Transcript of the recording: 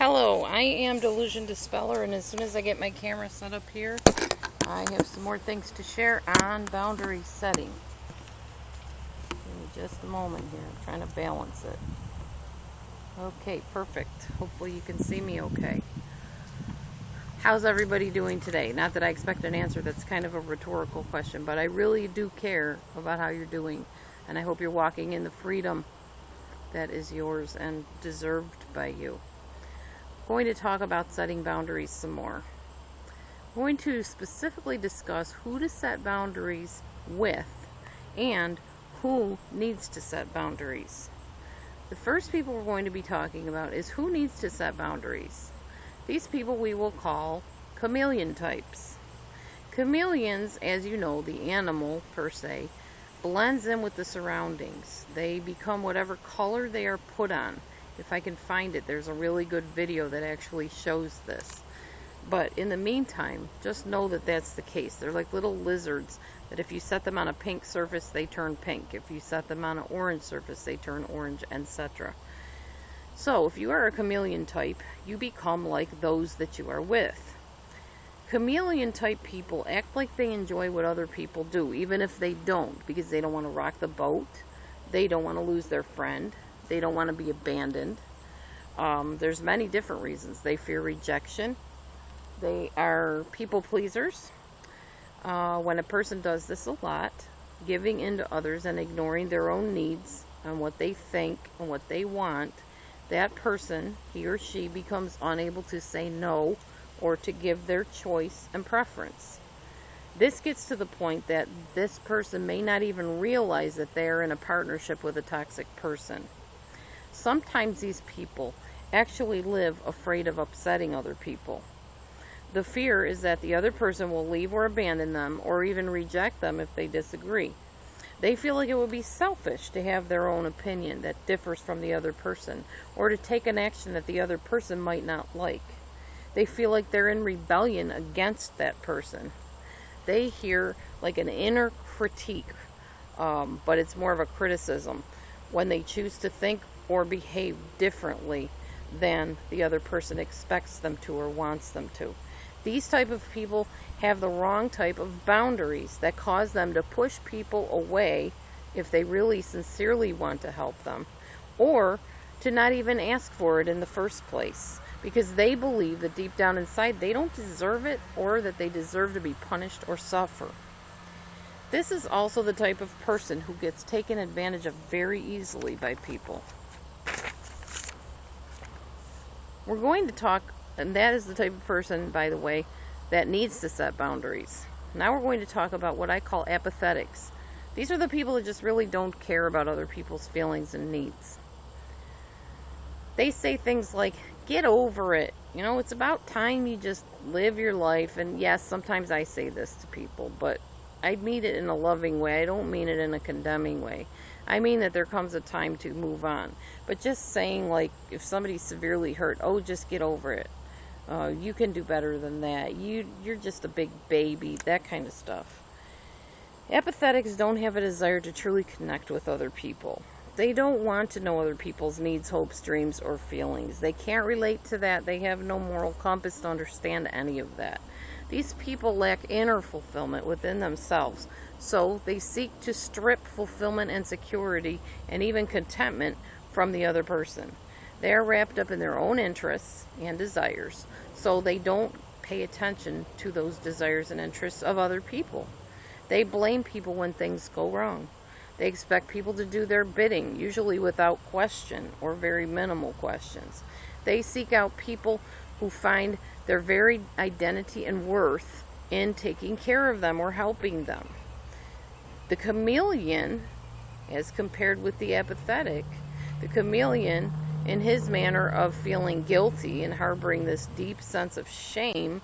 Hello, I am DelusionDispeller, and as soon as I get my camera set up here, I have some more things to share on boundary setting. Give me just a moment here. I'm trying to balance it. Okay, perfect. Hopefully you can see me okay. How's everybody doing today? Not that I expect an answer. That's kind of a rhetorical question, but I really do care about how you're doing, and I hope you're walking in the freedom that is yours and deserved by you. I'm going to talk about setting boundaries some more. I'm going to specifically discuss who to set boundaries with and who needs to set boundaries. The first people we're going to be talking about is who needs to set boundaries. These people we will call chameleon types. Chameleons, as you know, the animal per se, blends in with the surroundings. They become whatever color they are put on. If I can find it, there's a really good video that actually shows this. But in the meantime, just know that that's the case. They're like little lizards that if you set them on a pink surface, they turn pink. If you set them on an orange surface, they turn orange, etc. So if you are a chameleon type, you become like those that you are with. Chameleon type people act like they enjoy what other people do, even if they don't, because they don't want to rock the boat. They don't want to lose their friend. They don't want to be abandoned. There's many different reasons. They fear rejection. They are people pleasers. When a person does this a lot, giving in to others and ignoring their own needs and what they think and what they want, that person, he or she, becomes unable to say no or to give their choice and preference. This gets to the point that this person may not even realize that they are in a partnership with a toxic person. Sometimes these people actually live afraid of upsetting other people. The fear is that the other person will leave or abandon them or even reject them if they disagree. They feel like it would be selfish to have their own opinion that differs from the other person or to take an action that the other person might not like. They feel like they're in rebellion against that person. They hear like an inner critique, but it's more of a criticism when they choose to think or behave differently than the other person expects them to or wants them to. These type of people have the wrong type of boundaries that cause them to push people away if they really sincerely want to help them, or to not even ask for it in the first place, because they believe that deep down inside they don't deserve it or that they deserve to be punished or suffer. This is also the type of person who gets taken advantage of very easily by people. We're going to talk, and that is the type of person, by the way, that needs to set boundaries. Now we're going to talk about what I call apathetics. These are the people that just really don't care about other people's feelings and needs. They say things like, get over it. You know, it's about time you just live your life. And yes, sometimes I say this to people, but I mean it in a loving way. I don't mean it in a condemning way. I mean that there comes a time to move on. But just saying, like, if somebody's severely hurt, oh, just get over it. You can do better than that. You're just a big baby. That kind of stuff. Apathetics don't have a desire to truly connect with other people. They don't want to know other people's needs, hopes, dreams, or feelings. They can't relate to that. They have no moral compass to understand any of that. These people lack inner fulfillment within themselves, so they seek to strip fulfillment and security and even contentment from the other person. They are wrapped up in their own interests and desires, so they don't pay attention to those desires and interests of other people. They blame people when things go wrong. They expect people to do their bidding, usually without question or very minimal questions. They seek out people who find their very identity and worth in taking care of them or helping them. The chameleon, as compared with the apathetic, the chameleon, in his manner of feeling guilty and harboring this deep sense of shame